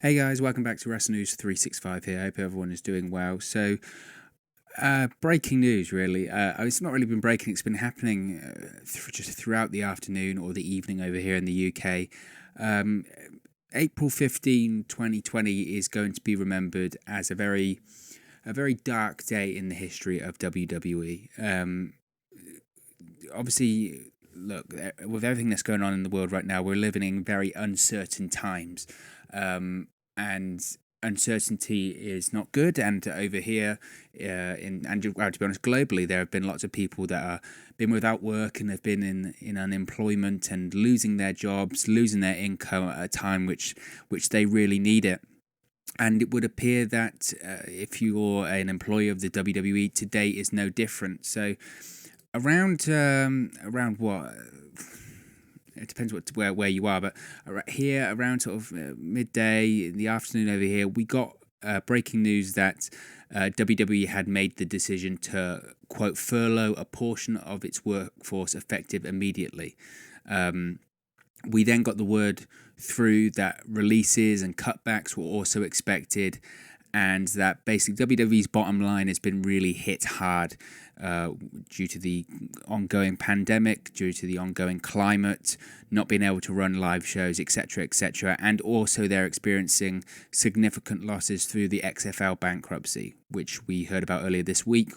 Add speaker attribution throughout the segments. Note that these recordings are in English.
Speaker 1: Hey guys, welcome back to Wrestle News 365 here. I hope everyone is doing well. Breaking news really. It's not really been breaking, it's been happening just throughout the afternoon or the evening over here in the UK. Um, April 15, 2020 is going to be remembered as a very dark day in the history of WWE. Obviously, look, with everything that's going on in the world right now, we're living in very uncertain times. And uncertainty is not good. And over here, to be honest, globally, there have been lots of people that are been without work and have been in unemployment and losing their jobs, losing their income at a time which they really need it. And it would appear that if you're an employee of the WWE, today is no different. So around what? It depends where you are, but here around sort of midday in the afternoon over here, we got breaking news that WWE had made the decision to quote furlough a portion of its workforce effective immediately. We then got the word through that releases and cutbacks were also expected, and that basically WWE's bottom line has been really hit hard due to the ongoing pandemic, due to the ongoing climate, not being able to run live shows, etc., and also they're experiencing significant losses through the XFL bankruptcy, which we heard about earlier this week.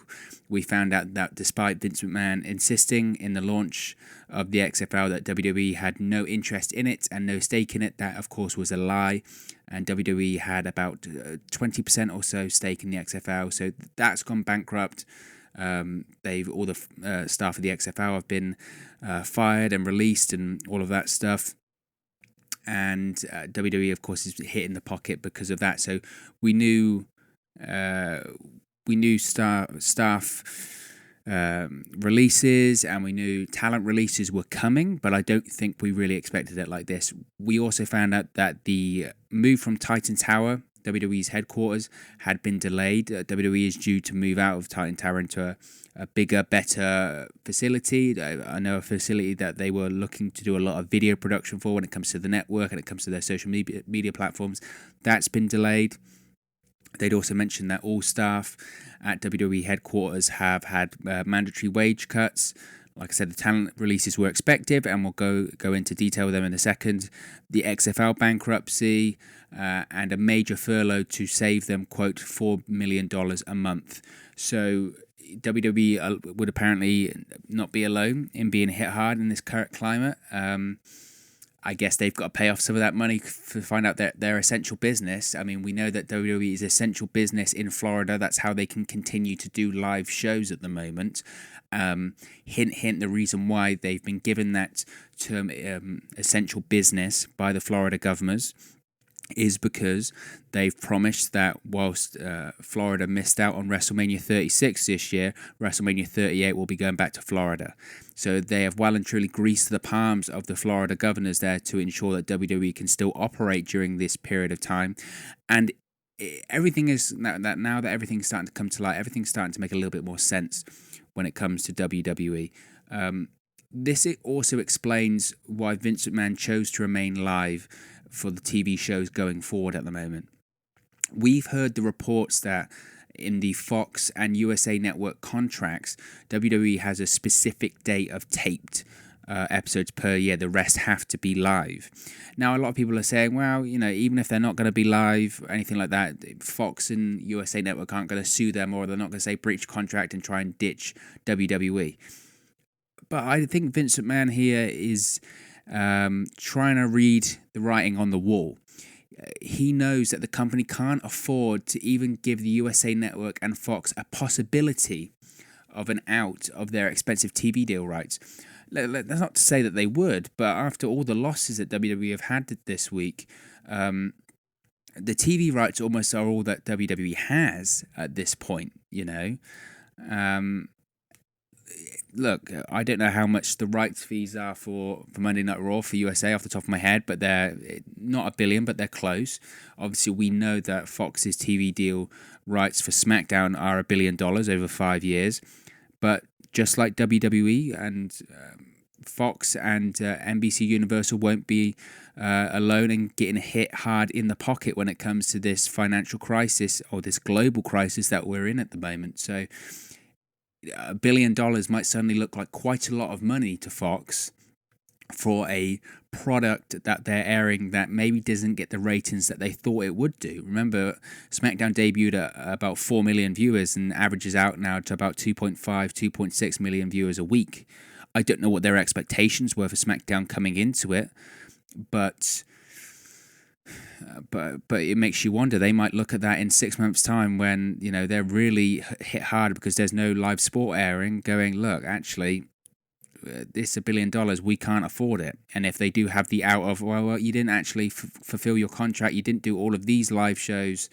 Speaker 1: We found out that despite Vince McMahon insisting in the launch of the XFL that WWE had no interest in it and no stake in it, that of course was a lie. And WWE had about 20% or so stake in the XFL, so that's gone bankrupt. All the staff of the XFL have been fired and released, and all of that stuff. And WWE, of course, is hit in the pocket because of that. So we knew staff releases and we knew talent releases were coming, but I don't think we really expected it like this. We also found out that the move from Titan Tower, WWE's headquarters, had been delayed. WWE is due to move out of Titan Tower into a bigger, better facility. I know a facility that they were looking to do a lot of video production for when it comes to the network and it comes to their social media platforms. That's been delayed. They'd also mentioned that all staff at WWE headquarters have had mandatory wage cuts. Like I said, the talent releases were expected, and we'll go into detail with them in a second. The XFL bankruptcy and a major furlough to save them, quote, $4 million a month. So WWE would apparently not be alone in being hit hard in this current climate. I guess they've got to pay off some of that money to find out that they're essential business. I mean, we know that WWE is essential business in Florida. That's how they can continue to do live shows at the moment. Hint, hint, the reason why they've been given that term essential business by the Florida governors is because they've promised that whilst Florida missed out on WrestleMania 36 this year, WrestleMania 38 will be going back to Florida. So they have well and truly greased the palms of the Florida governors there to ensure that WWE can still operate during this period of time. And everything is now that everything's starting to come to light, everything's starting to make a little bit more sense when it comes to WWE. This also explains why Vince McMahon chose to remain live for the TV shows going forward at the moment. We've heard the reports that in the Fox and USA Network contracts, WWE has a specific date of taped episodes per year. The rest have to be live. Now, a lot of people are saying, well, even if they're not going to be live or anything like that, Fox and USA Network aren't going to sue them, or they're not going to say breach contract and try and ditch WWE. But I think Vince McMahon here is trying to read the writing on the wall. He knows that the company can't afford to even give the USA Network and Fox a possibility of an out of their expensive TV deal rights. That's not to say that they would, but after all the losses that WWE have had this week, the TV rights almost are all that WWE has at this point, Look, I don't know how much the rights fees are for Monday Night Raw for USA off the top of my head, but they're not $1 billion, but they're close. Obviously, we know that Fox's TV deal rights for SmackDown are $1 billion over 5 years. But just like WWE and Fox and NBC Universal won't be alone and getting hit hard in the pocket when it comes to this financial crisis or this global crisis that we're in at the moment. So $1 billion might suddenly look like quite a lot of money to Fox for a product that they're airing that maybe doesn't get the ratings that they thought it would do. Remember, SmackDown debuted at about 4 million viewers and averages out now to about 2.5, 2.6 million viewers a week. I don't know what their expectations were for SmackDown coming into it, but it makes you wonder. They might look at that in 6 months' time when, you know, they're really hit hard because there's no live sport airing, going, look, actually, this $1 billion, we can't afford it. And if they do have the out of, well, you didn't actually fulfill your contract, you didn't do all of these live shows,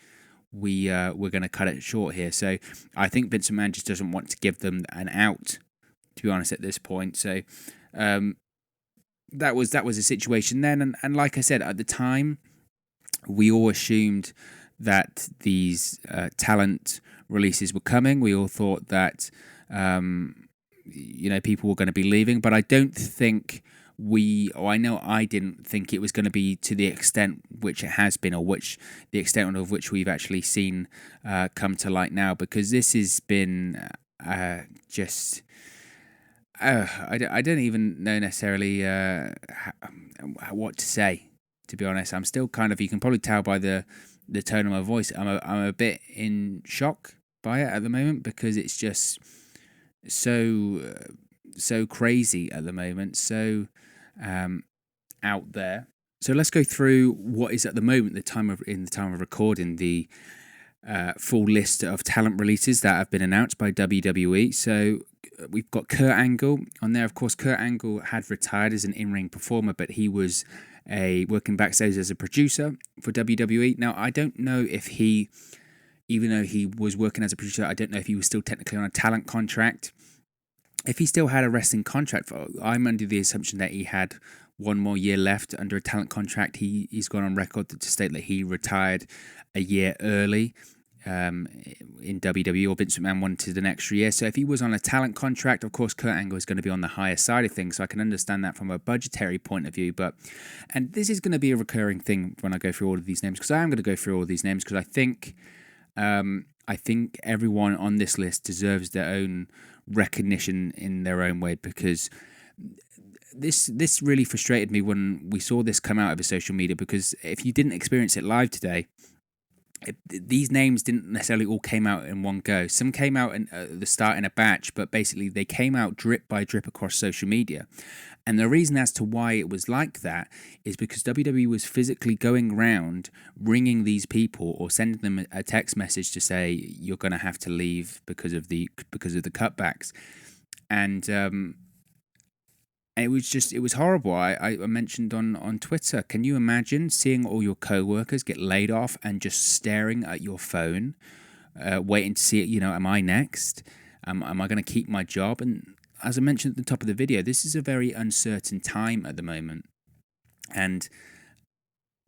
Speaker 1: we're going to cut it short here. So I think Vince McMahon just doesn't want to give them an out, to be honest, at this point. So that was a situation then. And like I said, at the time, we all assumed that these talent releases were coming. We all thought that people were going to be leaving, but I don't think I know I didn't think it was going to be to the extent which it has been, or the extent of which we've actually seen come to light now, because this has been just. I don't even know necessarily what to say, to be honest. I'm still kind of, you can probably tell by the tone of my voice, I'm a bit in shock by it at the moment, because it's just so crazy at the moment, so out there. So let's go through what is at the moment, in the time of recording, the full list of talent releases that have been announced by WWE. So we've got Kurt Angle on there. Of course, Kurt Angle had retired as an in-ring performer, but he was working backstage as a producer for WWE. Now, I don't know if even though he was working as a producer, I don't know if he was still technically on a talent contract. If he still had a wrestling contract, I'm under the assumption that he had one more year left under a talent contract. He's gone on record to state that he retired a year early in WWE, or Vince McMahon wanted an extra year. So if he was on a talent contract, of course, Kurt Angle is going to be on the higher side of things. So I can understand that from a budgetary point of view. And this is going to be a recurring thing when I go through all of these names, because I am going to go through all of these names because I think everyone on this list deserves their own recognition in their own way, because this really frustrated me when we saw this come out over social media, because if you didn't experience it live today, these names didn't necessarily all came out in one go. Some came out at the start in a batch, but basically they came out drip by drip across social media. And the reason as to why it was like that is because WWE was physically going around ringing these people or sending them a text message to say, you're going to have to leave because of the cutbacks. And it was horrible. I mentioned on Twitter, can you imagine seeing all your co-workers get laid off and just staring at your phone, waiting to see, am I next? Am I going to keep my job? And as I mentioned at the top of the video, this is a very uncertain time at the moment. And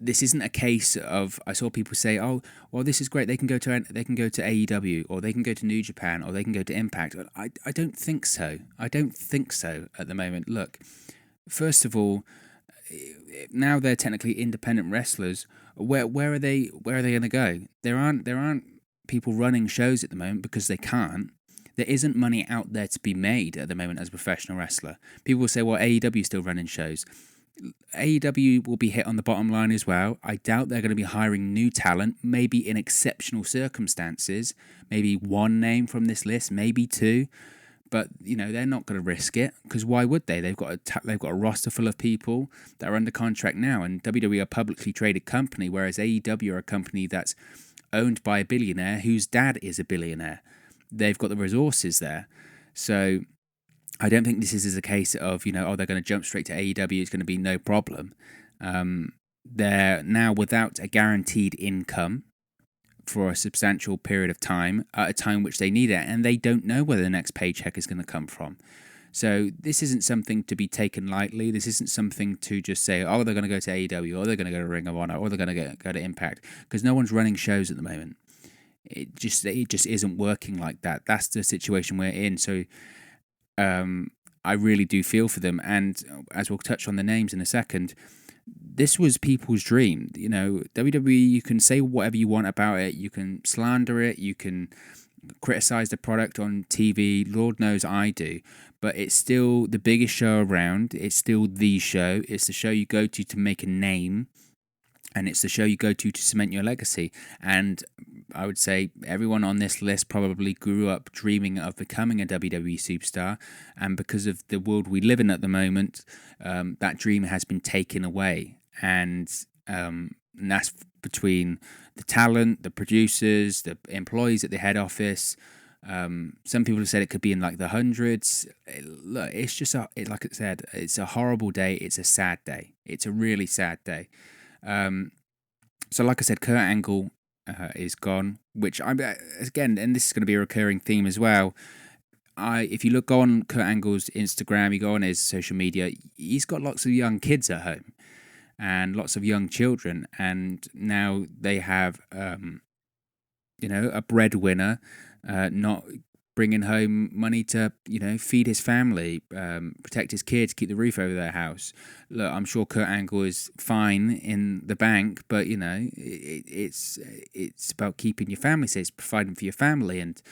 Speaker 1: this isn't a case of, I saw people say, oh, well, this is great. They can go to AEW, or they can go to New Japan, or they can go to Impact. I don't think so. I don't think so at the moment. Look, first of all, now they're technically independent wrestlers. Where are they going to go? There aren't people running shows at the moment because they can't. There isn't money out there to be made at the moment as a professional wrestler. People will say, well, AEW is still running shows. AEW will be hit on the bottom line as well. I doubt they're going to be hiring new talent, maybe in exceptional circumstances, maybe one name from this list, maybe two, but they're not going to risk it, because why would they? They've got a roster full of people that are under contract now, and WWE are a publicly traded company, whereas AEW are a company that's owned by a billionaire whose dad is a billionaire. They've got the resources there. So I don't think this is a case of, they're going to jump straight to AEW, it's going to be no problem. They're now without a guaranteed income for a substantial period of time, at a time which they need it, and they don't know where the next paycheck is going to come from. So this isn't something to be taken lightly. This isn't something to just say, oh, they're going to go to AEW, or they're going to go to Ring of Honor, or they're going to go to Impact, because no one's running shows at the moment. It just isn't working like that. That's the situation we're in. So I really do feel for them. And as we'll touch on the names in a second, this was people's dream. You know, WWE, you can say whatever you want about it. You can slander it. You can criticize the product on TV. Lord knows I do. But it's still the biggest show around. It's still the show. It's the show you go to make a name. And it's the show you go to cement your legacy. And I would say everyone on this list probably grew up dreaming of becoming a WWE superstar. And because of the world we live in at the moment, that dream has been taken away. And that's between the talent, the producers, the employees at the head office. Some people have said it could be in like the hundreds. Look, it's just, like I said, it's a horrible day. It's a sad day. It's a really sad day. So like I said, Kurt Angle is gone, which again, and this is going to be a recurring theme as well. If you go on Kurt Angle's Instagram, you go on his social media, he's got lots of young kids at home and lots of young children, and now they have a breadwinner not bringing home money to, feed his family, protect his kids, keep the roof over their house. Look, I'm sure Kurt Angle is fine in the bank, but, it's about keeping your family safe, it's providing for your family. And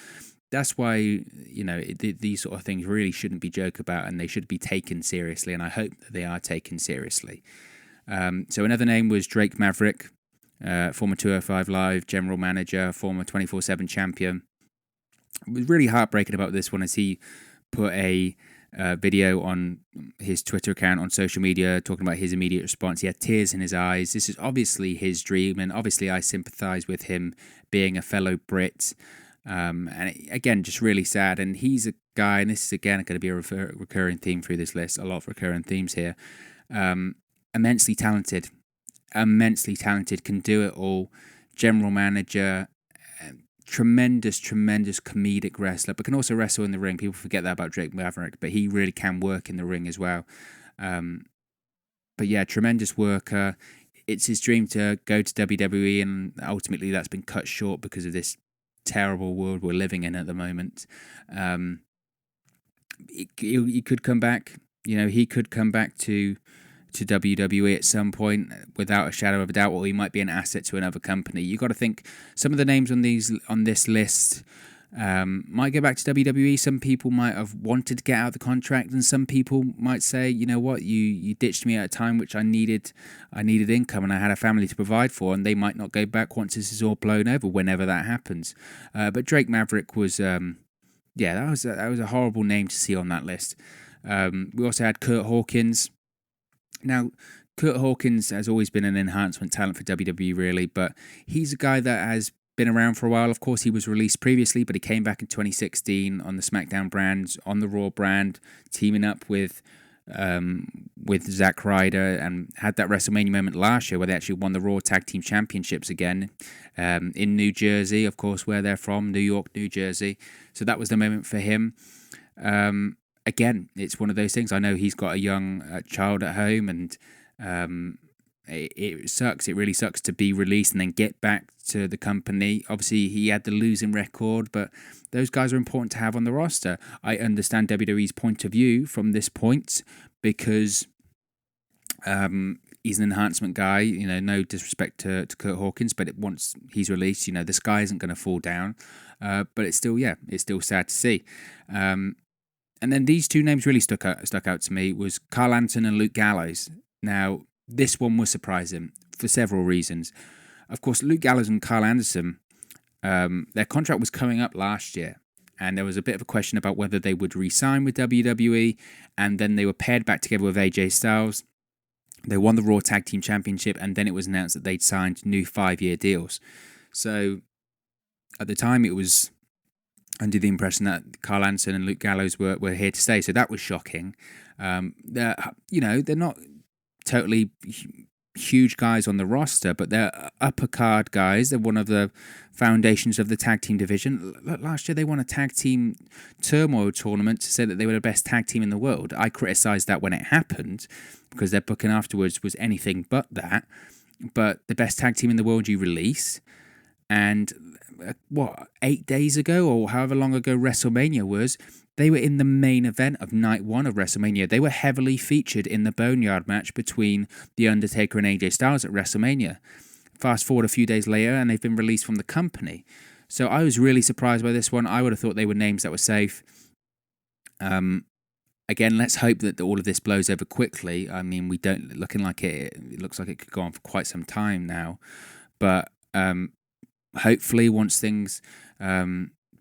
Speaker 1: that's why, these sort of things really shouldn't be joked about, and they should be taken seriously. And I hope that they are taken seriously. So another name was Drake Maverick, former 205 Live general manager, former 24/7 champion. It was really heartbreaking about this one as he put a video on his Twitter account on social media talking about his immediate response. He had tears in his eyes. This is obviously his dream, and obviously I sympathise with him being a fellow Brit. Again, just really sad. And he's a guy, and this is again going to be a recurring theme through this list, a lot of recurring themes here. Immensely talented, can do it all. General manager, tremendous comedic wrestler, but can also wrestle in the ring. People forget that about Drake Maverick, but he really can work in the ring as well. But yeah, tremendous worker. It's his dream to go to WWE, and ultimately that's been cut short because of this terrible world we're living in at the moment. He could come back. He could come back to WWE at some point without a shadow of a doubt, or he might be an asset to another company. You got to think some of the names on this list might go back to WWE. Some people might have wanted to get out of the contract, and some people might say, you know what, you ditched me at a time which I needed income and I had a family to provide for, and they might not go back once this is all blown over, whenever that happens. But Drake Maverick was that was a horrible name to see on that list. We also had Curt Hawkins. Now, Curt Hawkins has always been an enhancement talent for WWE, really, but he's a guy that has been around for a while. Of course, he was released previously, but he came back in 2016 on the SmackDown brand, on the Raw brand, teaming up with Zack Ryder, and had that WrestleMania moment last year where they actually won the Raw Tag Team Championships again in New Jersey, of course, where they're from, New York, New Jersey. So that was the moment for him. Again, it's one of those things. I know he's got a young child at home, and it sucks. It really sucks to be released and then get back to the company. Obviously, he had the losing record, but those guys are important to have on the roster. I understand WWE's point of view from this point because he's an enhancement guy. No disrespect to Curt Hawkins, but once he's released, the sky isn't going to fall down. But it's still sad to see. And then these two names really stuck out to me was Carl Anson and Luke Gallows. Now, this one was surprising for several reasons. Of course, Luke Gallows and Carl Anderson, their contract was coming up last year, and there was a bit of a question about whether they would re-sign with WWE, and then they were paired back together with AJ Styles. They won the Raw Tag Team Championship, and then it was announced that they'd signed new 5-year deals. So, at the time, it was under the impression that Carl Anson and Luke Gallows were here to stay, so that was shocking. They're not totally huge guys on the roster, but they're upper card guys. They're one of the foundations of the tag team division. Last year they won a tag team turmoil tournament to say that they were the best tag team in the world. I criticised that when it happened because their booking afterwards was anything but that. But the best tag team in the world you release, and 8 days ago or however long ago WrestleMania was, they were in the main event of night 1 of WrestleMania. They were heavily featured in the Boneyard match between The Undertaker and AJ Styles at WrestleMania. Fast forward a few days later, and they've been released from the company. So I was really surprised by this one. I would have thought they were names that were safe. Again, let's hope that all of this blows over quickly. I mean, it looks like it could go on for quite some time now. But hopefully once things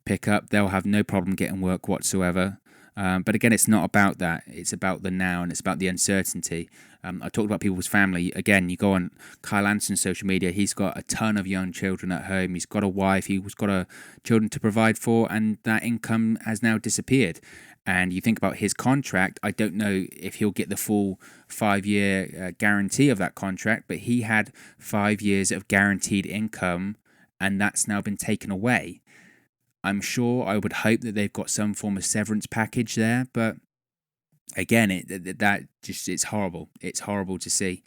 Speaker 1: pick up, they'll have no problem getting work whatsoever. But again, it's not about that. It's about the now, and it's about the uncertainty. I talked about people's family. Again, you go on Kyle Anson's social media, he's got a ton of young children at home. He's got a wife, he's got children to provide for, and that income has now disappeared. And you think about his contract, I don't know if he'll get the full 5-year guarantee of that contract, but he had 5 years of guaranteed income, and that's now been taken away. I'm sure, I would hope that they've got some form of severance package there, but again, it's horrible. It's horrible to see.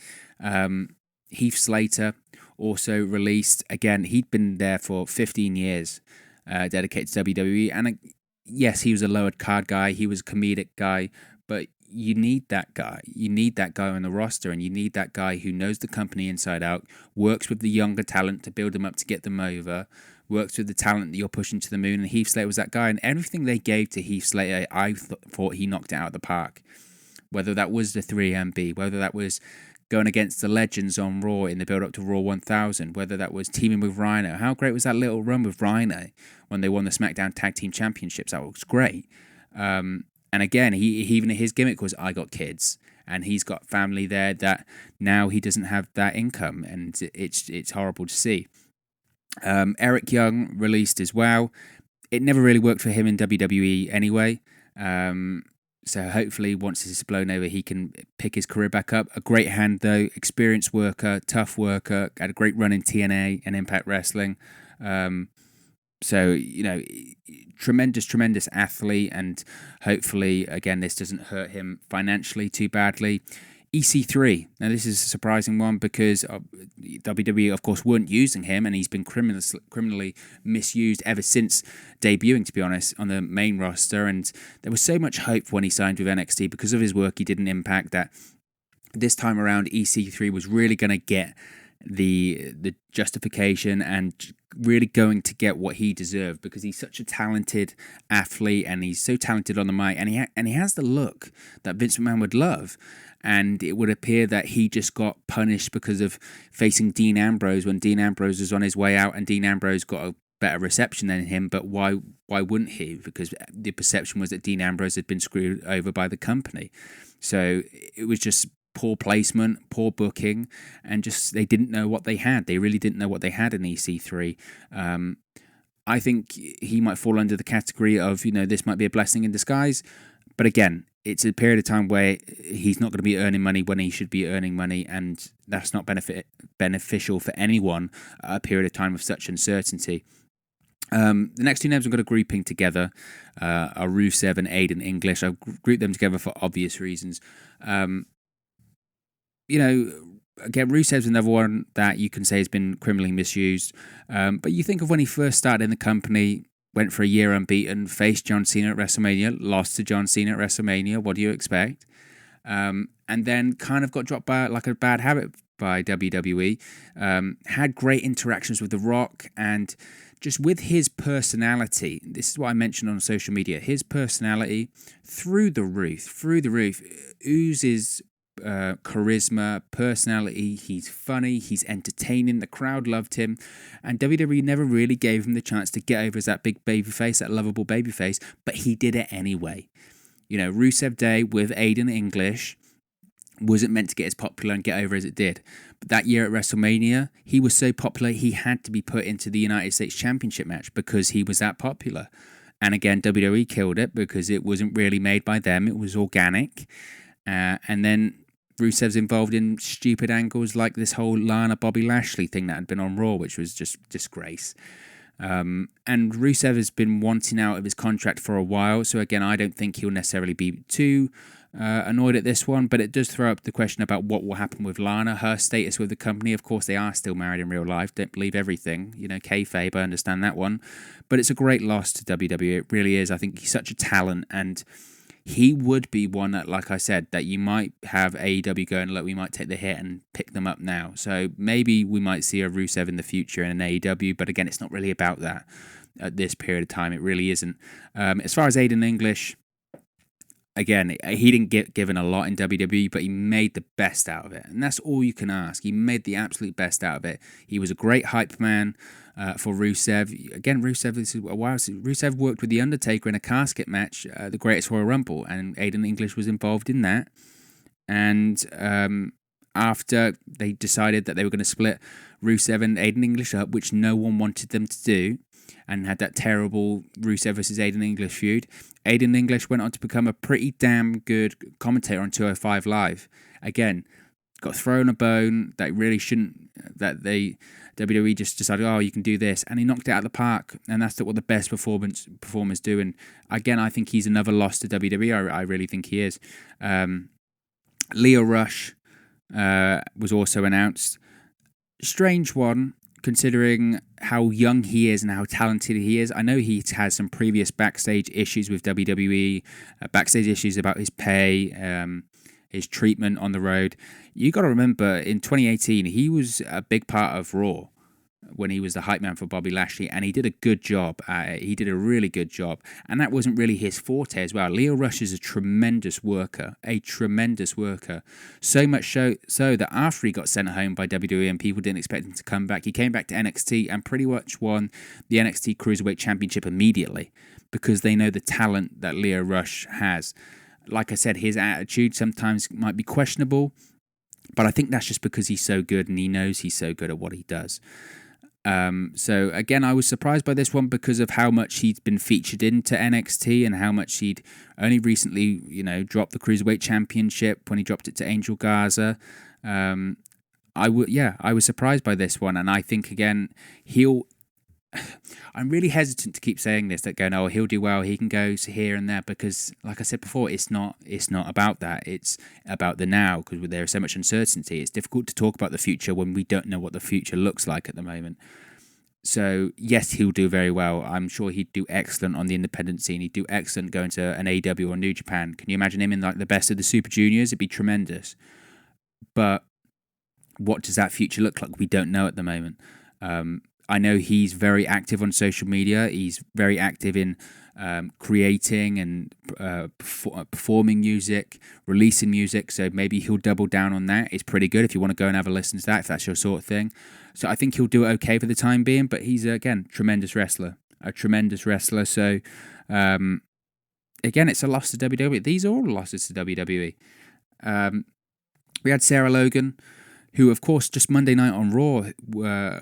Speaker 1: Heath Slater also released, again, he'd been there for 15 years, dedicated to WWE, and yes, he was a lowered card guy, he was a comedic guy, but you need that guy. You need that guy on the roster, and you need that guy who knows the company inside out, works with the younger talent to build them up to get them over, works with the talent that you're pushing to the moon, and Heath Slater was that guy, and everything they gave to Heath Slater, I thought he knocked it out of the park. Whether that was the 3MB, whether that was going against the legends on Raw in the build-up to Raw 1000, whether that was teaming with Rhino. How great was that little run with Rhino when they won the SmackDown Tag Team Championships? That was great. And again, even his gimmick was, I got kids. And he's got family there that now he doesn't have that income. And it's horrible to see. Eric Young released as well. It never really worked for him in WWE anyway. So hopefully once this is blown over, he can pick his career back up. A great hand though, experienced worker, tough worker, had a great run in TNA and Impact Wrestling. So, tremendous athlete, and hopefully, again, this doesn't hurt him financially too badly. EC3, now this is a surprising one because WWE, of course, weren't using him, and he's been criminally misused ever since debuting, to be honest, on the main roster. And there was so much hope when he signed with NXT because of his work he did in Impact that this time around EC3 was really going to get the justification and really going to get what he deserved, because he's such a talented athlete and he's so talented on the mic, and he has the look that Vince McMahon would love. And it would appear that he just got punished because of facing Dean Ambrose when Dean Ambrose was on his way out, and Dean Ambrose got a better reception than him. But why wouldn't he? Because the perception was that Dean Ambrose had been screwed over by the company. So it was just poor placement, poor booking, and just they didn't know what they had. They really didn't know what they had in EC3. I think he might fall under the category of, this might be a blessing in disguise. But again, it's a period of time where he's not going to be earning money when he should be earning money, and that's not beneficial for anyone at a period of time of such uncertainty. The next two names I'm going to grouping together are Rusev and Aiden English. I've grouped them together for obvious reasons. Again, Rusev's another one that you can say has been criminally misused. But you think of when he first started in the company, went for a year unbeaten, faced John Cena at WrestleMania, lost to John Cena at WrestleMania. What do you expect? And then kind of got dropped by like a bad habit by WWE. Had great interactions with The Rock, and just with his personality, this is what I mentioned on social media, his personality through the roof, oozes charisma, personality. He's funny, he's entertaining, the crowd loved him, and WWE never really gave him the chance to get over as that big babyface, that lovable babyface, but he did it anyway. Rusev Day with Aiden English wasn't meant to get as popular and get over as it did, but that year at WrestleMania, he was so popular he had to be put into the United States Championship match because he was that popular. And again, WWE killed it because it wasn't really made by them, it was organic. And then Rusev's involved in stupid angles like this whole Lana Bobby Lashley thing that had been on Raw, which was just disgrace. And Rusev has been wanting out of his contract for a while, so again, I don't think he'll necessarily be too annoyed at this one, but it does throw up the question about what will happen with Lana, her status with the company. Of course, they are still married in real life. Don't believe everything. Kayfabe, I understand that one. But it's a great loss to WWE. It really is. I think he's such a talent, and he would be one that, like I said, that you might have AEW going, look, we might take the hit and pick them up now. So maybe we might see a Rusev in the future in an AEW, but again, it's not really about that at this period of time. It really isn't. As far as Aiden English, again, he didn't get given a lot in WWE, but he made the best out of it. And that's all you can ask. He made the absolute best out of it. He was a great hype man for Rusev. Again, Rusev worked with The Undertaker in a casket match, the Greatest Royal Rumble, and Aiden English was involved in that. And after they decided that they were going to split Rusev and Aiden English up, which no one wanted them to do, and had that terrible Rusev versus Aiden English feud, Aiden English went on to become a pretty damn good commentator on 205 Live. Again, got thrown a bone that really shouldn't, that WWE just decided, oh, you can do this, and he knocked it out of the park, and that's what the best performers do. And again, I think he's another loss to WWE. I really think he is. Lio Rush was also announced. Strange one, considering how young he is and how talented he is. I know he has some previous backstage issues with WWE, backstage issues about his pay, his treatment on the road. You got to remember, in 2018, he was a big part of Raw when he was the hype man for Bobby Lashley, and he did a good job at it. He did a really good job, and that wasn't really his forte as well. Lio Rush is a tremendous worker, so much so that after he got sent home by WWE and people didn't expect him to come back, he came back to NXT and pretty much won the NXT Cruiserweight Championship immediately because they know the talent that Lio Rush has. Like I said, his attitude sometimes might be questionable, but I think that's just because he's so good and he knows he's so good at what he does. So again, I was surprised by this one because of how much he'd been featured into NXT and how much he'd only recently, dropped the Cruiserweight Championship when he dropped it to Angel Garza. I was surprised by this one, and I think again I'm really hesitant to keep saying this, that going, oh, he'll do well, he can go here and there, because like I said before, it's not about that. It's about the now, because there is so much uncertainty. It's difficult to talk about the future when we don't know what the future looks like at the moment. So yes, he'll do very well. I'm sure he'd do excellent on the independent scene. He'd do excellent going to an AEW or New Japan. Can you imagine him in like the best of the Super Juniors? It'd be tremendous. But what does that future look like? We don't know at the moment. I know he's very active on social media. He's very active in creating and performing music, releasing music. So maybe he'll double down on that. It's pretty good if you want to go and have a listen to that, if that's your sort of thing. So I think he'll do it okay for the time being. But he's, again, a tremendous wrestler. So, again, it's a loss to WWE. These are all losses to WWE. We had Sarah Logan, who, of course, just Monday night on Raw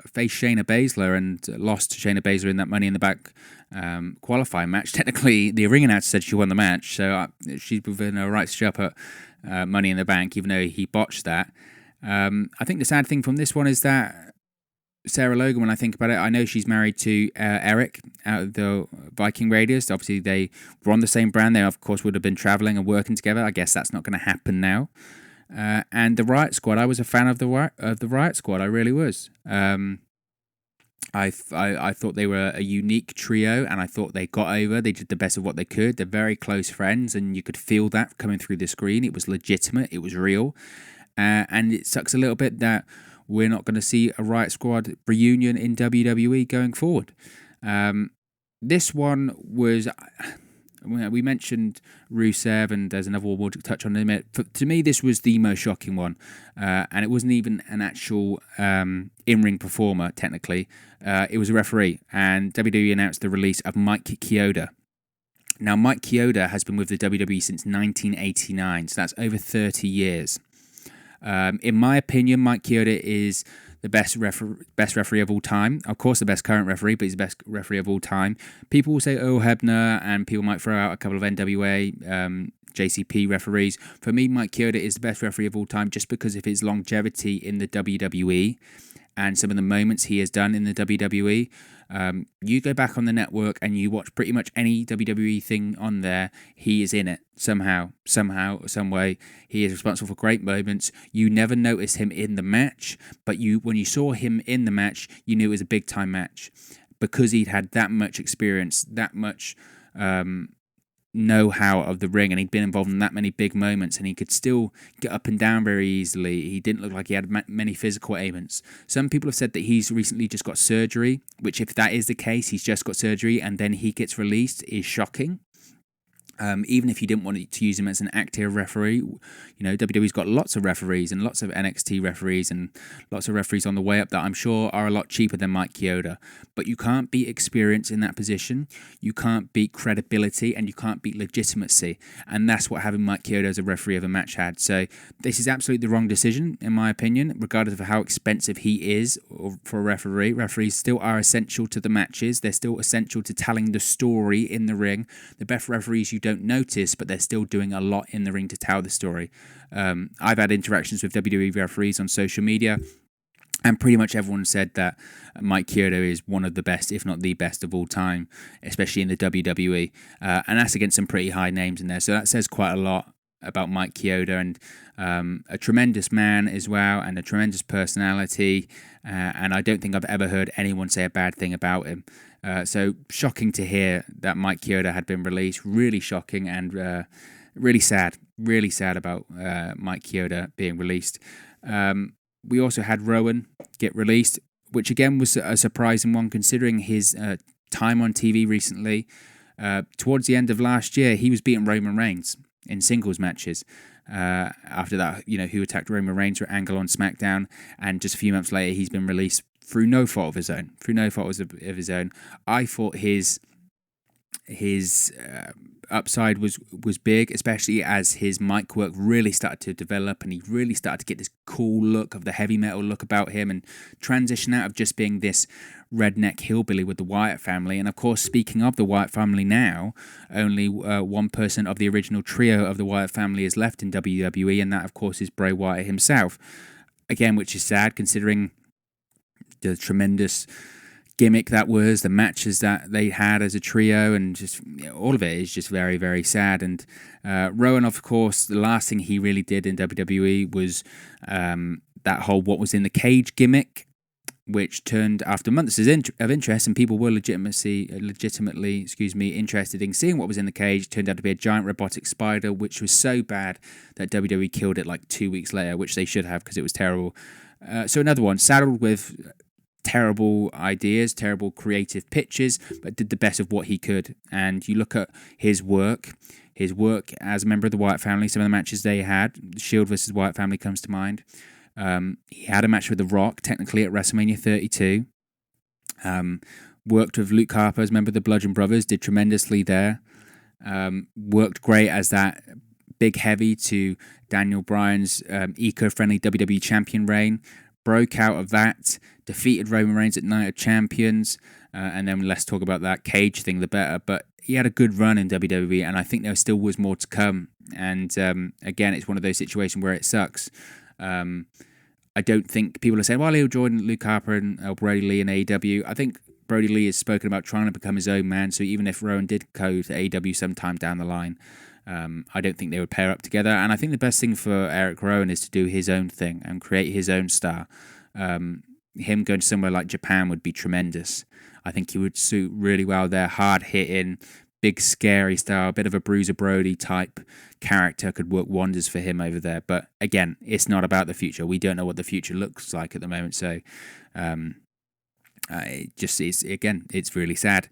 Speaker 1: faced Shayna Baszler and lost to Shayna Baszler in that Money in the Bank qualifying match. Technically, the ring announcer said she won the match, so she's within her rights to show up at Money in the Bank, even though he botched that. I think the sad thing from this one is that Sarah Logan, when I think about it, I know she's married to Eric out of the Viking Raiders. Obviously, they were on the same brand. They, of course, would have been traveling and working together. I guess that's not going to happen now. And the Riot Squad, I was a fan of the Riot Squad. I really was. I thought they were a unique trio, and I thought they got over. They did the best of what they could. They're very close friends, and you could feel that coming through the screen. It was legitimate. It was real. And it sucks a little bit that we're not going to see a Riot Squad reunion in WWE going forward. This one was... We mentioned Rusev, and there's another one we'll touch on in a minute. To me, this was the most shocking one, and it wasn't even an actual in-ring performer, technically. It was a referee, and WWE announced the release of Mike Keota. Now, Mike Keota has been with the WWE since 1989, so that's over 30 years. In my opinion, Mike Keota is the best referee of all time. Of course, the best current referee, but he's the best referee of all time. People will say Earl Hebner, and people might throw out a couple of NWA, JCP referees. For me, Mike Keota is the best referee of all time just because of his longevity in the WWE and some of the moments he has done in the WWE. You go back on the network and you watch pretty much any WWE thing on there, he is in it somehow, some way. He is responsible for great moments. You never noticed him in the match, but when you saw him in the match, you knew it was a big time match because he'd had that much experience, that much know-how of the ring, and he'd been involved in that many big moments, and he could still get up and down very easily. He didn't look like he had many physical ailments. Some people have said that he's recently just got surgery, which if that is the case, he's just got surgery and then he gets released, is shocking. Even if you didn't want to use him as an active referee, WWE's got lots of referees and lots of NXT referees and lots of referees on the way up that I'm sure are a lot cheaper than Mike Keota. But you can't beat experience in that position, you can't beat credibility, and you can't beat legitimacy. And that's what having Mike Keota as a referee of a match had. So this is absolutely the wrong decision, in my opinion, regardless of how expensive he is for a referee. Referees still are essential to the matches. They're still essential to telling the story in the ring. The best referees you don't notice, but they're still doing a lot in the ring to tell the story. I've had interactions with WWE referees on social media, and pretty much everyone said that Mike Keota is one of the best, if not the best of all time, especially in the WWE. And that's against some pretty high names in there. So that says quite a lot about Mike Keota, and a tremendous man as well, and a tremendous personality. And I don't think I've ever heard anyone say a bad thing about him. So shocking to hear that Mike Keota had been released. Really shocking and really sad about Mike Keota being released. We also had Rowan get released, which again was a surprising one considering his time on TV recently. Towards the end of last year, he was beating Roman Reigns in singles matches. After that, who attacked Roman Reigns for Angle on SmackDown, and just a few months later, he's been released through no fault of his own. I thought his upside was big, especially as his mic work really started to develop, and he really started to get this cool look of the heavy metal look about him, and transition out of just being this redneck hillbilly with the Wyatt family. And of course, speaking of the Wyatt family now, only one person of the original trio of the Wyatt family is left in WWE, and that of course is Bray Wyatt himself. Again, which is sad considering the tremendous gimmick that was, the matches that they had as a trio, and just all of it is just very, very sad. And Rowan, of course, the last thing he really did in WWE was that whole what was in the cage gimmick, which turned after months of interest, and people were legitimately interested in seeing what was in the cage. Turned out to be a giant robotic spider, which was so bad that WWE killed it like 2 weeks later, which they should have because it was terrible. So another one, saddled with terrible ideas, terrible creative pitches, but did the best of what he could. And you look at his work as a member of the Wyatt family, some of the matches they had, Shield versus Wyatt family comes to mind. He had a match with The Rock, technically at WrestleMania 32. Worked with Luke Harper as a member of the Bludgeon Brothers, did tremendously there. Worked great as that big heavy to Daniel Bryan's eco-friendly WWE champion reign. Broke out of that, defeated Roman Reigns at Night of Champions, and then less talk about that cage thing, the better. But he had a good run in WWE, and I think there still was more to come. And again, it's one of those situations where it sucks. I don't think people are saying, well, he'll join Luke Harper and Brody Lee in AEW. I think Brody Lee has spoken about trying to become his own man, so even if Rowan did go to AEW sometime down the line, I don't think they would pair up together. And I think the best thing for Eric Rowan is to do his own thing and create his own star. Him going somewhere like Japan would be tremendous. I think he would suit really well there. Hard-hitting, big, scary style, bit of a Bruiser Brody type character could work wonders for him over there. But again, it's not about the future. We don't know what the future looks like at the moment. So it just is, again, it's really sad.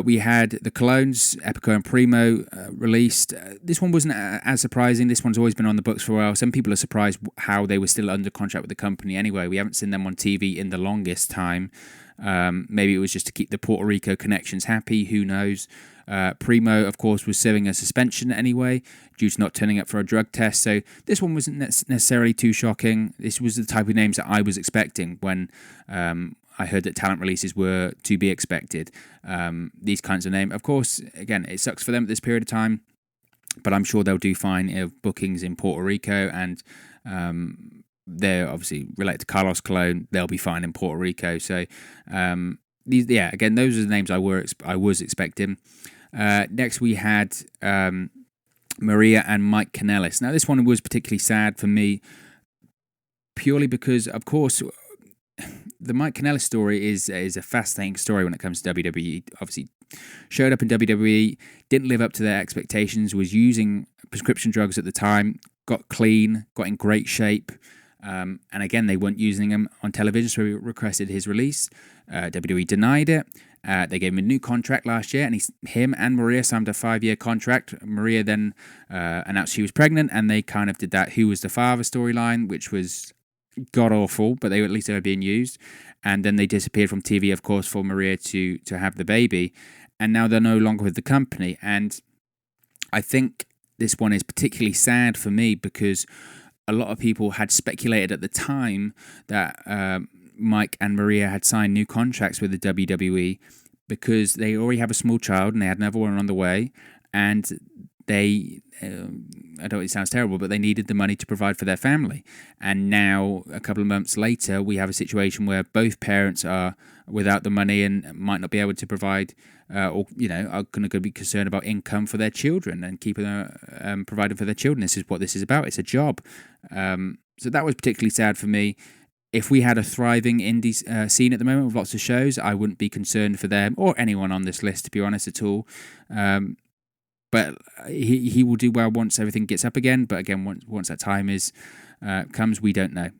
Speaker 1: We had the Colognes, Epico and Primo released. This one wasn't as surprising. This one's always been on the books for a while. Some people are surprised how they were still under contract with the company anyway. We haven't seen them on TV in the longest time. Maybe it was just to keep the Puerto Rico connections happy. Who knows? Primo, of course, was serving a suspension anyway due to not turning up for a drug test. So this one wasn't necessarily too shocking. This was the type of names that I was expecting when I heard that talent releases were to be expected. These kinds of names. Of course, again, it sucks for them at this period of time, but I'm sure they'll do fine if bookings in Puerto Rico and they're obviously related to Carlos Colon. They'll be fine in Puerto Rico. So, again, those are the names I was expecting. Next, we had Maria and Mike Kanellis. Now, this one was particularly sad for me, purely because, of course, the Mike Kanellis story is a fascinating story when it comes to WWE. Obviously, showed up in WWE, didn't live up to their expectations, was using prescription drugs at the time, got clean, got in great shape. And again, they weren't using him on television, so he requested his release. WWE denied it. They gave him a new contract last year, and him and Maria signed a 5-year contract. Maria then announced she was pregnant, and they kind of did that Who Was the Father storyline, which was god-awful, but at least they were being used. And then they disappeared from TV, of course, for Maria to have the baby. And now they're no longer with the company. And I think this one is particularly sad for me because a lot of people had speculated at the time that Mike and Maria had signed new contracts with the WWE because they already have a small child and they had another one on the way, and they, I know it sounds terrible, but they needed the money to provide for their family. And now, a couple of months later, we have a situation where both parents are without the money and might not be able to provide, or are going to be concerned about income for their children and keeping providing for their children. This is what this is about. It's a job. So that was particularly sad for me. If we had a thriving indie scene at the moment with lots of shows, I wouldn't be concerned for them or anyone on this list, to be honest, at all. But he will do well once everything gets up again. But again, once that time comes, we don't know.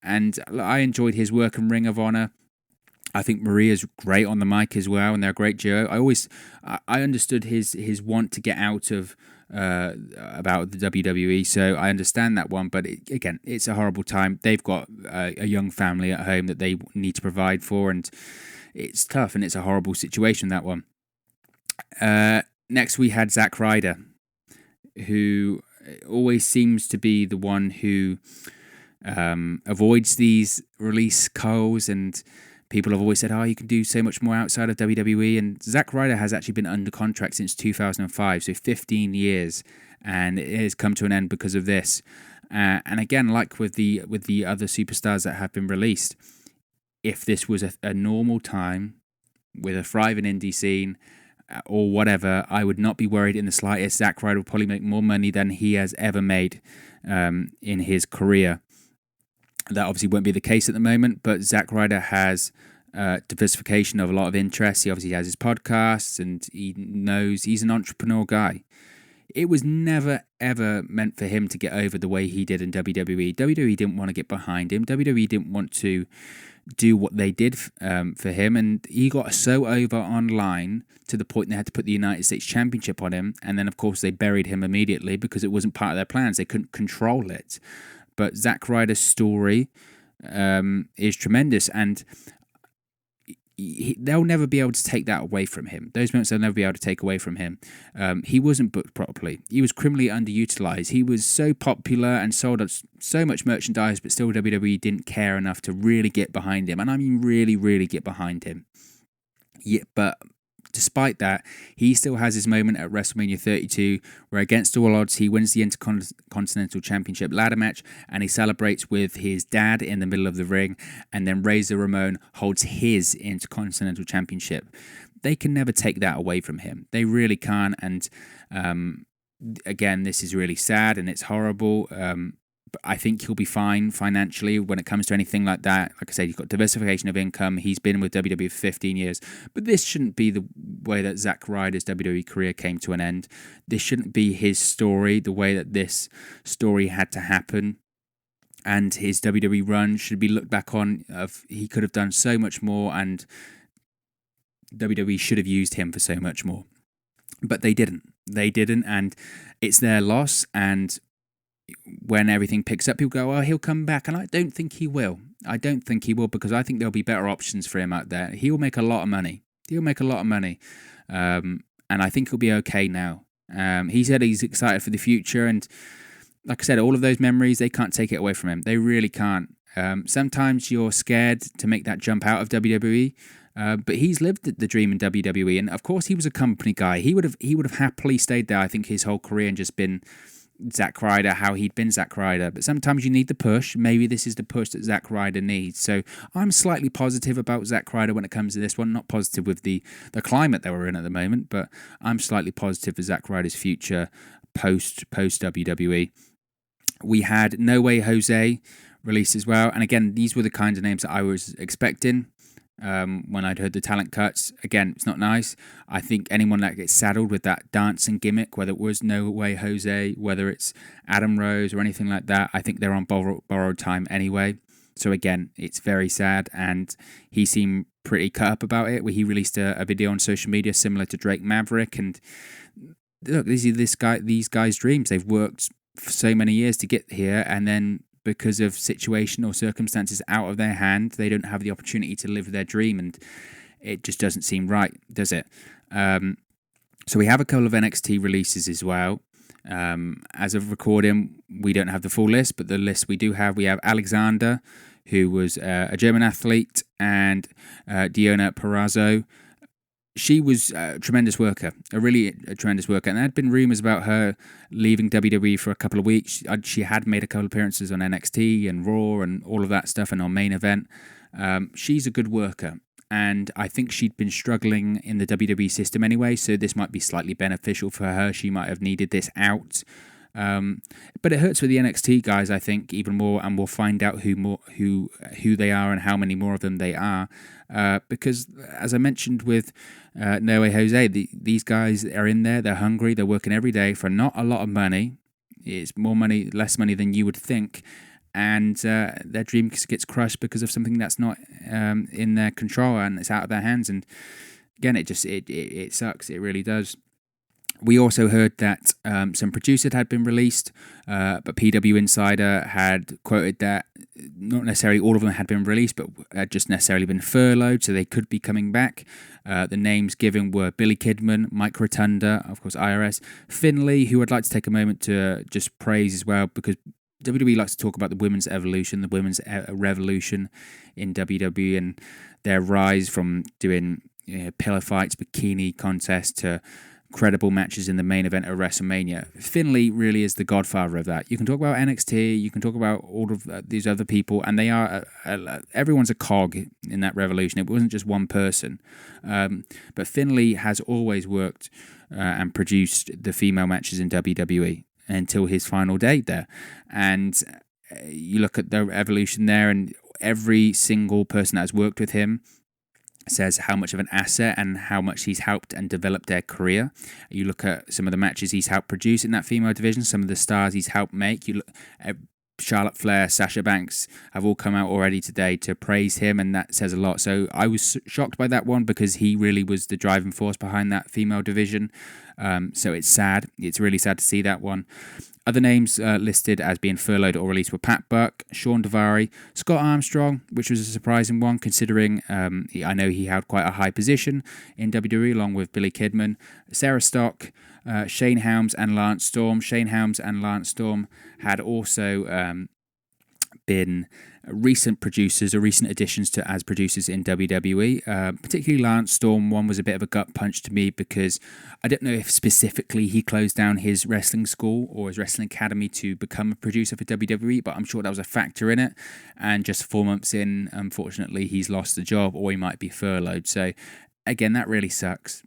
Speaker 1: And I enjoyed his work in Ring of Honor. I think Maria's great on the mic as well, and they're a great duo. I understood his want to get out of about the WWE, so I understand that one. But again, it's a horrible time. They've got a young family at home that they need to provide for, and it's tough, and it's a horrible situation, that one. Next, we had Zack Ryder, who always seems to be the one who avoids these release calls, and people have always said, you can do so much more outside of WWE. And Zack Ryder has actually been under contract since 2005, so 15 years, and it has come to an end because of this. And again, like with the other superstars that have been released, if this was a normal time with a thriving indie scene or whatever, I would not be worried in the slightest. Zack Ryder will probably make more money than he has ever made in his career. That obviously won't be the case at the moment, but Zack Ryder has diversification of a lot of interests. He obviously has his podcasts, and he knows he's an entrepreneur guy. It was never, ever meant for him to get over the way he did in WWE. WWE didn't want to get behind him. WWE didn't want to do what they did for him, and he got so over online to the point they had to put the United States Championship on him, and then of course they buried him immediately because it wasn't part of their plans. They couldn't control it. But Zack Ryder's story is tremendous, and they'll never be able to take that away from him. Those moments they'll never be able to take away from him. He wasn't booked properly. He was criminally underutilized. He was so popular and sold so much merchandise, but still WWE didn't care enough to really get behind him. And I mean really, really get behind him. Yeah, but despite that, he still has his moment at WrestleMania 32, where against all odds, he wins the Intercontinental Championship ladder match, and he celebrates with his dad in the middle of the ring, and then Razor Ramon holds his Intercontinental Championship. They can never take that away from him. They really can't, and again, this is really sad, and it's horrible. But I think he'll be fine financially when it comes to anything like that. Like I said, he's got diversification of income. He's been with WWE for 15 years. But this shouldn't be the way that Zack Ryder's WWE career came to an end. This shouldn't be his story, the way that this story had to happen. And his WWE run should be looked back on. He could have done so much more, and WWE should have used him for so much more. But they didn't. And it's their loss, and when everything picks up, people go, he'll come back. And I don't think he will. Because I think there'll be better options for him out there. He'll make a lot of money. And I think he'll be okay now. He said he's excited for the future. And like I said, all of those memories, they can't take it away from him. They really can't. Sometimes you're scared to make that jump out of WWE. But he's lived the dream in WWE. And of course, he was a company guy. He would have happily stayed there, I think, his whole career and just been Zack Ryder, how he'd been Zack Ryder. But sometimes you need the push. Maybe this is the push that Zack Ryder needs. So I'm slightly positive about Zack Ryder when it comes to this one. Not positive with the climate that we're in at the moment, but I'm slightly positive for Zack Ryder's future post WWE. We had No Way Jose released as well. And again, these were the kinds of names that I was expecting. When I'd heard the talent cuts. Again, it's not nice. I think anyone that gets saddled with that dancing gimmick, whether it was No Way Jose, whether it's Adam Rose or anything like that, I think they're on borrowed time anyway. So again, it's very sad, and he seemed pretty cut up about it, where he released a video on social media similar to Drake Maverick. And look, these guys' dreams. They've worked for so many years to get here, and then because of situation or circumstances out of their hand, they don't have the opportunity to live their dream, and it just doesn't seem right, does it? So we have a couple of NXT releases as well. As of recording, we don't have the full list, but the list we do have, we have Alexander, who was a German athlete, and Diona Perazzo. She was a tremendous worker, a tremendous worker. And there had been rumours about her leaving WWE for a couple of weeks. She had made a couple of appearances on NXT and Raw and all of that stuff, and on Main Event. She's a good worker, and I think she'd been struggling in the WWE system anyway, so this might be slightly beneficial for her. She might have needed this out. But it hurts for the NXT guys, I think, even more, and we'll find out who they are and how many more of them they are. Because, as I mentioned with No Way Jose, these guys are in there, they're hungry, they're working every day for not a lot of money. It's more money, less money than you would think, and their dream gets crushed because of something that's not in their control and it's out of their hands. And again, it sucks. It really does. We also heard that some producers had been released, but PW Insider had quoted that not necessarily all of them had been released, but had just necessarily been furloughed, so they could be coming back. The names given were Billy Kidman, Mike Rotunda, of course IRS, Finlay, who I'd like to take a moment to just praise as well, because WWE likes to talk about the women's evolution, the women's revolution in WWE, and their rise from doing pillow fights, bikini contests, to credible matches in the main event of WrestleMania. Finlay really is the godfather of that. You can talk about NXT, you can talk about all of these other people, and they are everyone's a cog in that revolution. It wasn't just one person, but Finlay has always worked and produced the female matches in WWE until his final day there. And you look at the evolution there, and every single person that has worked with him says how much of an asset and how much he's helped and developed their career. You look at some of the matches he's helped produce in that female division, some of the stars he's helped make. You look at Charlotte Flair, Sasha Banks have all come out already today to praise him, and that says a lot. So I was shocked by that one, because he really was the driving force behind that female division. So it's sad. It's really sad to see that one. Other names listed as being furloughed or released were Pat Buck, Sean Daivari, Scott Armstrong, which was a surprising one considering I know he held quite a high position in WWE along with Billy Kidman, Sarah Stock, Shane Helms and Lance Storm. Shane Helms and Lance Storm had also been recent producers or recent additions as producers in WWE. Particularly Lance Storm one was a bit of a gut punch to me, because I don't know if specifically he closed down his wrestling school or his wrestling academy to become a producer for WWE, but I'm sure that was a factor in it. And just 4 months in, unfortunately, he's lost the job, or he might be furloughed. So again, that really sucks.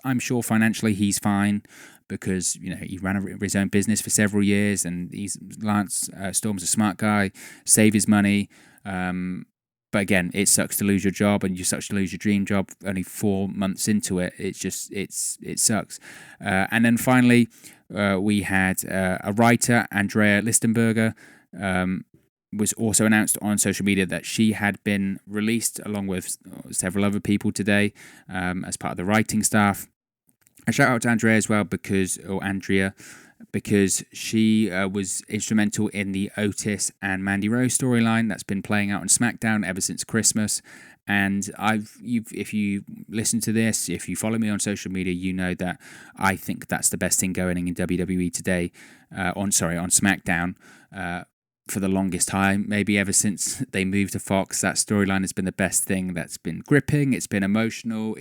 Speaker 1: I'm sure financially he's fine, because he ran his own business for several years, and Lance Storm's a smart guy, save his money. But again, it sucks to lose your job, and you sucks to lose your dream job only 4 months into it. It sucks. And then finally, we had a writer, Andrea Listenberger, was also announced on social media that she had been released along with several other people today as part of the writing staff. A shout out to Andrea as well, because she was instrumental in the Otis and Mandy Rose storyline that's been playing out on SmackDown ever since Christmas. And if you listen to this, if you follow me on social media, you know that I think that's the best thing going in WWE today. On SmackDown. for the longest time. Maybe ever since they moved to Fox, that storyline has been the best thing. That's been gripping. It's been emotional.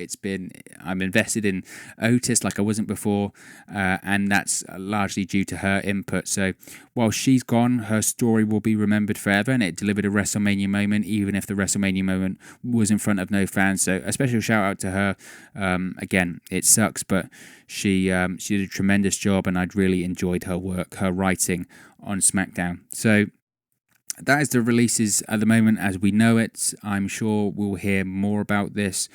Speaker 1: I'm invested in Otis like I wasn't before, and that's largely due to her input. So while she's gone, her story will be remembered forever, and it delivered a WrestleMania moment, even if the WrestleMania moment was in front of no fans. So a special shout out to her. Again, it sucks, but she did a tremendous job, and I'd really enjoyed her work, her writing on SmackDown. So that is the releases at the moment as we know it. I'm sure we'll hear more about this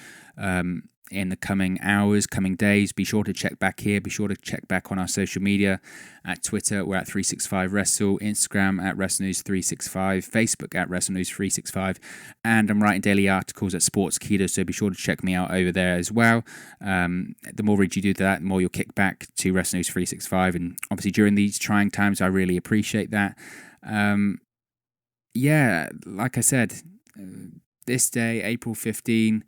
Speaker 1: in the coming hours, coming days. Be sure to check back here. Be sure to check back on our social media. At Twitter, we're at 365Wrestle. Instagram at WrestleNews365. Facebook at WrestleNews365. And I'm writing daily articles at Sports Keota, so be sure to check me out over there as well. The more read you do that, the more you'll kick back to WrestleNews365. And obviously during these trying times, I really appreciate that. Yeah, like I said, this day, April 15,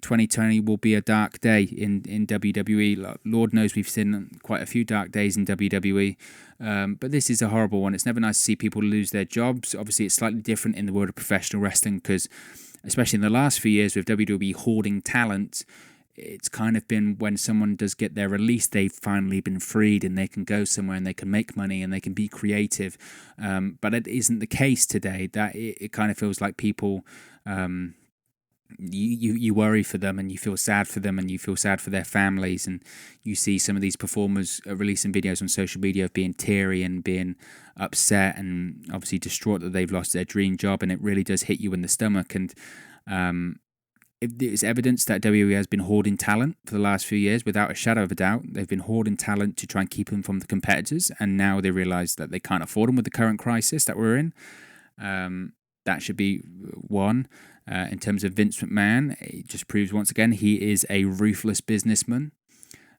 Speaker 1: 2020, will be a dark day in WWE. Lord knows we've seen quite a few dark days in WWE, but this is a horrible one. It's never nice to see people lose their jobs. Obviously, it's slightly different in the world of professional wrestling because, especially in the last few years with WWE hoarding talent, it's kind of been when someone does get their release, they've finally been freed and they can go somewhere and they can make money and they can be creative. But it isn't the case today. That it kind of feels like people, you worry for them and you feel sad for them and you feel sad for their families. And you see some of these performers releasing videos on social media of being teary and being upset and obviously distraught that they've lost their dream job. And it really does hit you in the stomach. And it's evidence that WWE has been hoarding talent for the last few years, without a shadow of a doubt. They've been hoarding talent to try and keep them from the competitors, and now they realise that they can't afford them with the current crisis that we're in. That should be one. In terms of Vince McMahon, it just proves once again he is a ruthless businessman.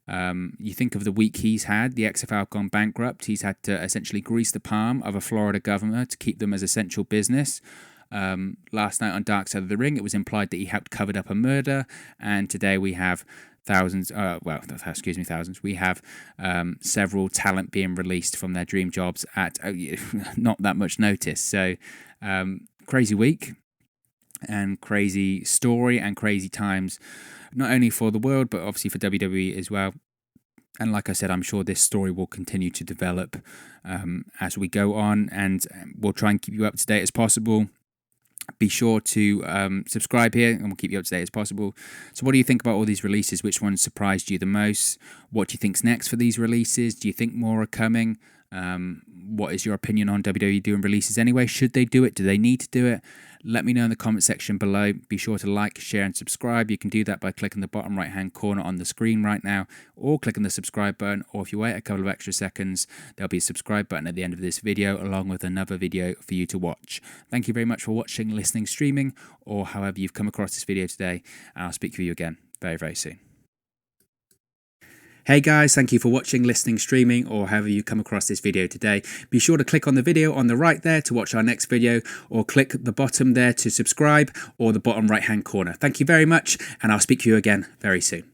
Speaker 1: You think of the week he's had, the XFL have gone bankrupt. He's had to essentially grease the palm of a Florida governor to keep them as essential business. Last night on Dark Side of the Ring, it was implied that he helped cover up a murder, and today we have thousands. We have several talent being released from their dream jobs at not that much notice. So crazy week and crazy story and crazy times, not only for the world but obviously for WWE as well. And like I said, I'm sure this story will continue to develop as we go on, and we'll try and keep you up to date as possible. Be sure to subscribe here and we'll keep you up to date as possible. So what do you think about all these releases? Which ones surprised you the most? What do you think's next for these releases? Do you think more are coming? What is your opinion on WWE doing releases anyway? Should they do it? Do they need to do it? Let me know in the comment section below. Be sure to like, share and subscribe. You can do that by clicking the bottom right hand corner on the screen right now, or clicking the subscribe button, or if you wait a couple of extra seconds, there'll be a subscribe button at the end of this video along with another video for you to watch. Thank you very much for watching, listening, streaming, or however you've come across this video today, and I'll speak to you again very, very soon. Hey guys, thank you for watching, listening, streaming, or however you come across this video today. Be sure to click on the video on the right there to watch our next video, or click the bottom there to subscribe, or the bottom right hand corner. Thank you very much, and I'll speak to you again very soon.